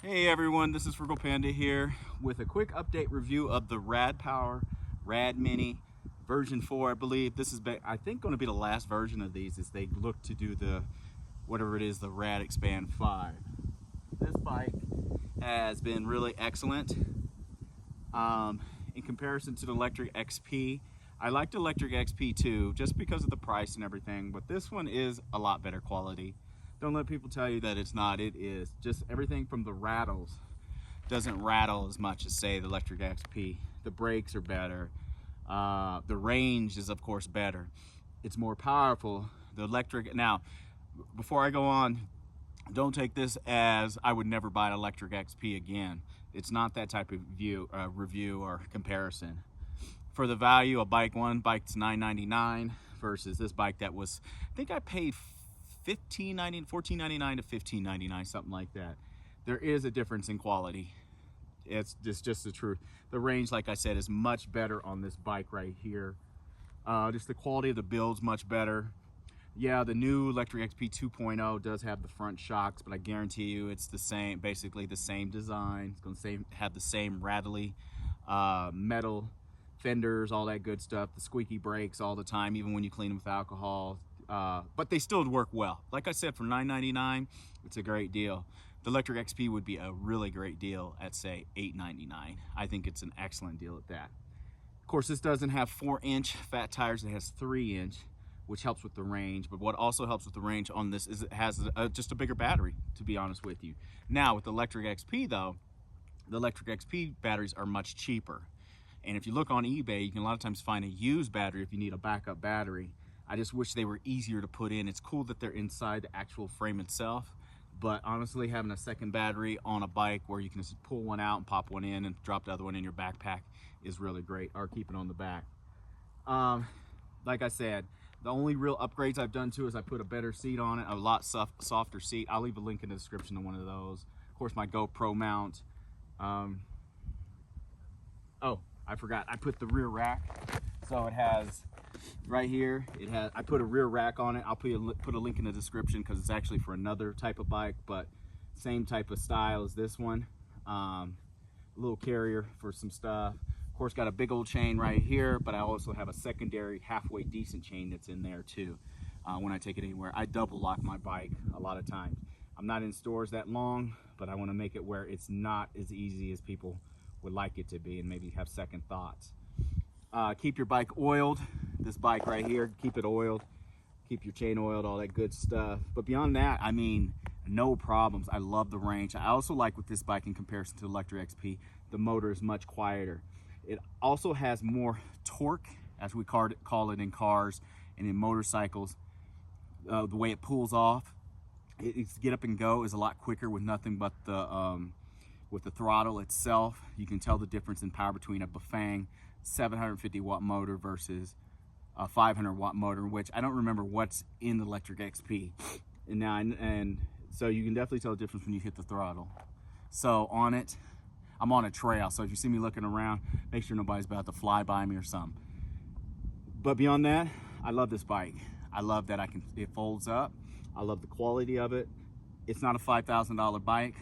Hey everyone, this is Frugal Panda here with a quick update review of the Rad Power Rad Mini version 4. I believe this is, I think, going to be the last version of these as they look to do the, whatever it is, the Rad Expand 5. This bike has been really excellent in comparison to the Lectric XP. I like the Lectric XP too, just because of the price and everything, but this one is a lot better quality. Don't let people tell you that it's not. It is. Just everything from the rattles doesn't rattle as much as, say, the Lectric XP. The brakes are better. The range is, of course, better. It's more powerful. The electric. Now, before I go on, don't take this as I would never buy an Lectric XP again. It's not that type of review or comparison. For the value, one bike's $9.99 versus this bike that was, I think I paid $14.99 to $15.99, something like that. There is a difference in quality. It's just the truth. The range, like I said, is much better on this bike right here. Just the quality of the build's much better. Yeah, the new Lectric XP 2.0 does have the front shocks, but I guarantee you it's the same, basically the same design. It's going to have the same rattly metal fenders, all that good stuff, the squeaky brakes all the time, even when you clean them with alcohol. But they still work well. Like I said, for $9.99, it's a great deal. The Lectric XP would be a really great deal at, say, $8.99. I think it's an excellent deal at that. Of course, this doesn't have 4-inch fat tires. It has 3-inch, which helps with the range. But what also helps with the range on this is it has just a bigger battery, to be honest with you. Now, with the Lectric XP, though, the Lectric XP batteries are much cheaper. And if you look on eBay, you can a lot of times find a used battery if you need a backup battery. I just wish they were easier to put in. It's cool that they're inside the actual frame itself, but honestly, having a second battery on a bike where you can just pull one out and pop one in and drop the other one in your backpack is really great, or keep it on the back. Like I said, the only real upgrades I've done to is I put a better seat on it, a lot softer seat. I'll leave a link in the description to one of those. Of course, my GoPro mount. Oh, I forgot, I put the rear rack. So it has, right here, I put a rear rack on it. I'll put a link in the description because it's actually for another type of bike, but same type of style as this one. A little carrier for some stuff. Of course, got a big old chain right here, but I also have a secondary halfway decent chain that's in there too. When I take it anywhere, I double lock my bike a lot of times. I'm not in stores that long, but I want to make it where it's not as easy as people would like it to be and maybe have second thoughts. Keep your bike oiled. This bike right here, keep it oiled. Keep your chain oiled, all that good stuff. But beyond that, I mean, no problems. I love the range. I also like with this bike in comparison to the Lectric XP, the motor is much quieter. It also has more torque, as we call it in cars and in motorcycles. The way it pulls off, it's get up and go is a lot quicker with nothing but the throttle itself. You can tell the difference in power between a Bafang 750 watt motor versus a 500 watt motor, which I don't remember what's in the Lectric XP. And so you can definitely tell the difference when you hit the throttle. So on it, I'm on a trail, so if you see me looking around, make sure nobody's about to fly by me or something. But beyond that, I love this bike. I love that it folds up. I love the quality of it. It's not a $5,000 bike,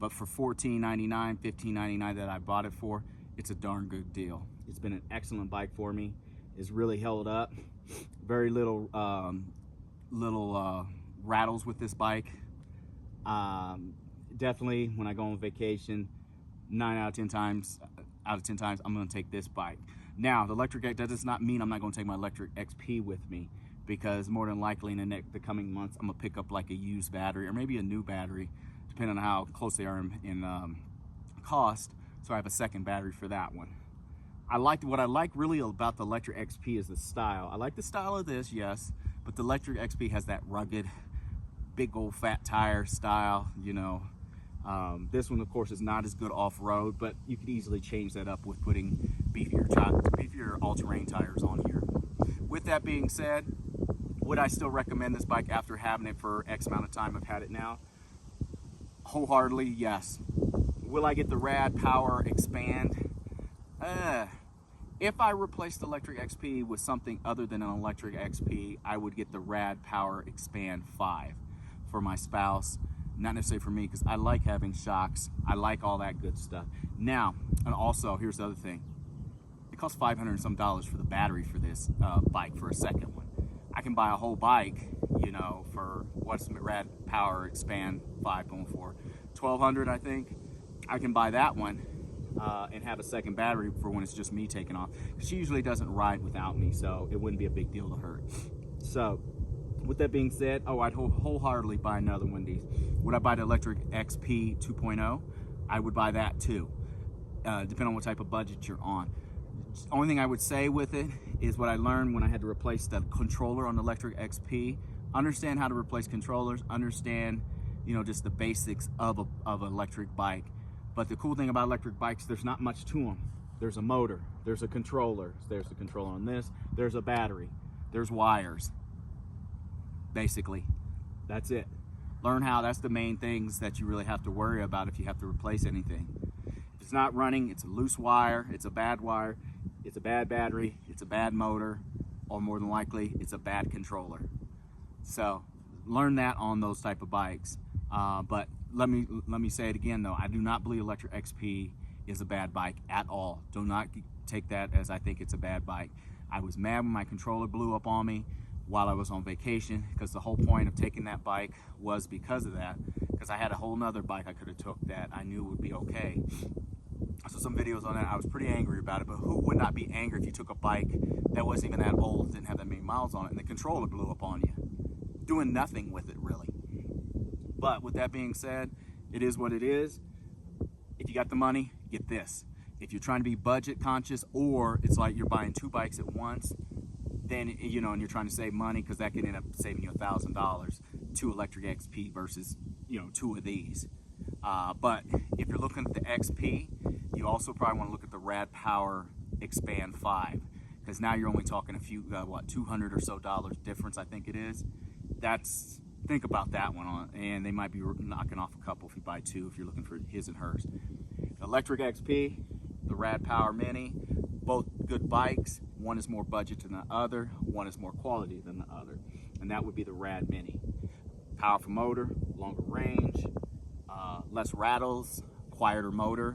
but for $14.99, $15.99 that I bought it for, it's a darn good deal. It's been an excellent bike for me. It's really held up. Very little rattles with this bike. Definitely when I go on vacation, 9 out of 10 times, I'm gonna take this bike. Now, the Lectric X, that does not mean I'm not gonna take my Lectric XP with me, because more than likely in the coming months, I'm gonna pick up like a used battery or maybe a new battery, depending on how close they are in cost. So I have a second battery for that one. What I like really about the Lectric XP is the style. I like the style of this, yes, but the Lectric XP has that rugged, big old fat tire style, you know. This one, of course, is not as good off-road, but you could easily change that up with putting beefier all-terrain tires on here. With that being said, would I still recommend this bike after having it for X amount of time I've had it now? Wholeheartedly, yes. Will I get the Rad Power Expand? If I replace the Lectric XP with something other than an Lectric XP, I would get the Rad Power Expand 5 for my spouse. not necessarily for me, because I like having shocks. I like all that good stuff. Now, and also, here's the other thing. It costs $500 and some for the battery for this bike for a second one. I can buy a whole bike, you know, for what's the Rad Power Expand 5 going for? $1,200, I think. I can buy that one and have a second battery for when it's just me taking off. She usually doesn't ride without me, so it wouldn't be a big deal to her. So, with that being said, oh, I'd wholeheartedly buy another one of these. Would I buy the Lectric XP 2.0? I would buy that too, depending on what type of budget you're on. Only thing I would say with it is what I learned when I had to replace the controller on the Lectric XP. Understand how to replace controllers, understand, you know, just the basics of an electric bike. But the cool thing about electric bikes, there's not much to them. There's a motor, there's a controller, there's a controller on this, there's a battery, there's wires. Basically, that's it. Learn how, that's the main things that you really have to worry about if you have to replace anything. If it's not running, it's a loose wire, it's a bad wire, it's a bad battery, it's a bad motor, or more than likely, it's a bad controller. So learn that on those type of bikes. But let me say it again though, I do not believe Lectric XP is a bad bike at all. Do not take that as I think it's a bad bike. I was mad when my controller blew up on me while I was on vacation, because the whole point of taking that bike was because of that, because I had a whole nother bike I could have took that I knew would be okay. So some videos on that, I was pretty angry about it, but who would not be angry if you took a bike that wasn't even that old, didn't have that many miles on it, and the controller blew up on you, doing nothing with it really. But with that being said, it is what it is. If you got the money, get this. If you're trying to be budget conscious, or it's like you're buying two bikes at once, then, you know, and you're trying to save money, because that could end up saving you $1,000, two Lectric XP versus, you know, two of these. But if you're looking at the XP, you also probably want to look at the Rad Power Expand 5, because now you're only talking a few, what, $200 or so difference, I think it is. Think about that one, and they might be knocking off a couple if you buy two, if you're looking for his and hers. The Lectric XP, the Rad Power Mini, both good bikes. One is more budget than the other, one is more quality than the other, and that would be the Rad Mini. Powerful motor, longer range, less rattles, quieter motor.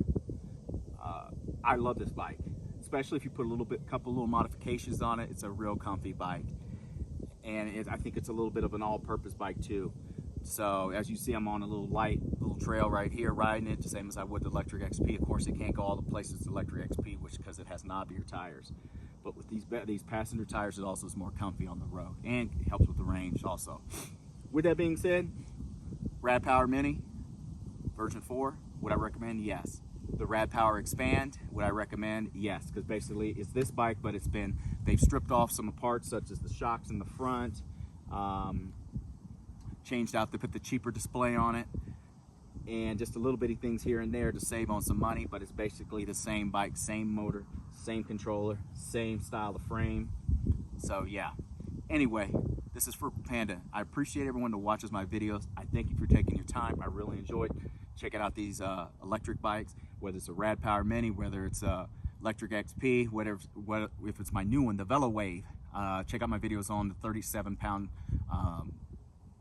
I love this bike, especially if you put couple little modifications on it. It's a real comfy bike, and I think it's a little bit of an all-purpose bike too. So as you see, I'm on a little trail right here, riding it the same as I would the Lectric XP. Of course, it can't go all the places the Lectric XP, because it has knobbier tires. But with these passenger tires, it also is more comfy on the road, and it helps with the range also. With that being said, Rad Power Mini version 4, would I recommend? Yes. The Rad Power Expand, would I recommend? Yes, because basically it's this bike, but they've stripped off some parts such as the shocks in the front, changed out, they put the cheaper display on it, and just a little bitty things here and there to save on some money, but it's basically the same bike, same motor, same controller, same style of frame. So yeah, anyway, this is Frugal Panda. I appreciate everyone that watches my videos. I thank you for taking your time. I really enjoyed checking out these electric bikes, whether it's a Rad Power Mini, whether it's a Lectric XP, if it's my new one, the ONWAY. Check out my videos on the 37-pound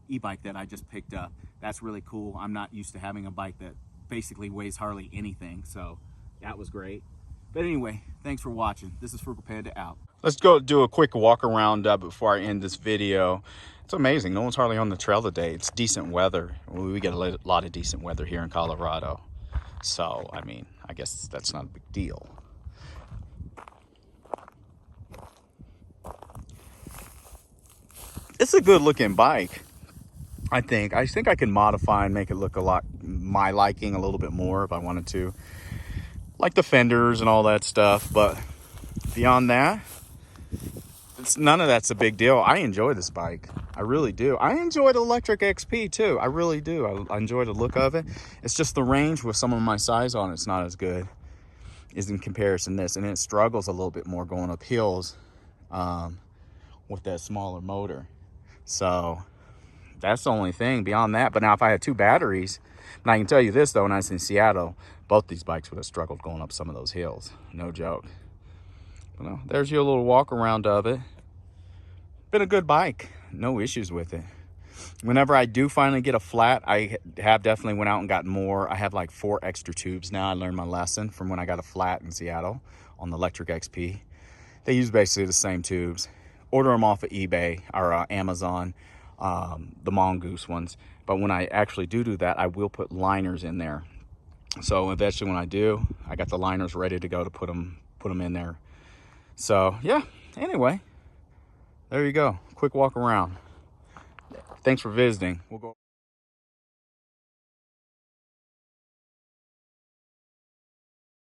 e-bike that I just picked up. That's really cool. I'm not used to having a bike that basically weighs hardly anything, so that was great. But anyway, thanks for watching. This is Frugal Panda out. Let's go do a quick walk around before I end this video. It's amazing. No one's hardly on the trail today. It's decent weather. We get a lot of decent weather here in Colorado. So, I mean, I guess that's not a big deal. It's a good looking bike. I think I can modify and make it look a lot my liking a little bit more if I wanted to, like the fenders and all that stuff. But beyond that, none of that's a big deal. I enjoy this bike. I really do. I enjoy the Lectric XP too. I really do. I enjoy the look of it. It's just the range with some of my size on it's not as good as in comparison to this, and it struggles a little bit more going up hills with that smaller motor. So that's the only thing beyond that. But now if I had two batteries, and I can tell you this though, when I was in Seattle, both these bikes would have struggled going up some of those hills. No joke. But no, there's your little walk around of it. Been a good bike. No issues with it. Whenever I do finally get a flat, I have definitely went out and gotten more. I have like 4 extra tubes now. I learned my lesson from when I got a flat in Seattle on the Lectric XP. They use basically the same tubes. Order them off of eBay or Amazon, the Mongoose ones. But when I actually do that, I will put liners in there. So eventually when I do, I got the liners ready to go to put them in there. So yeah, anyway, there you go. Quick walk around. Thanks for visiting. We'll go.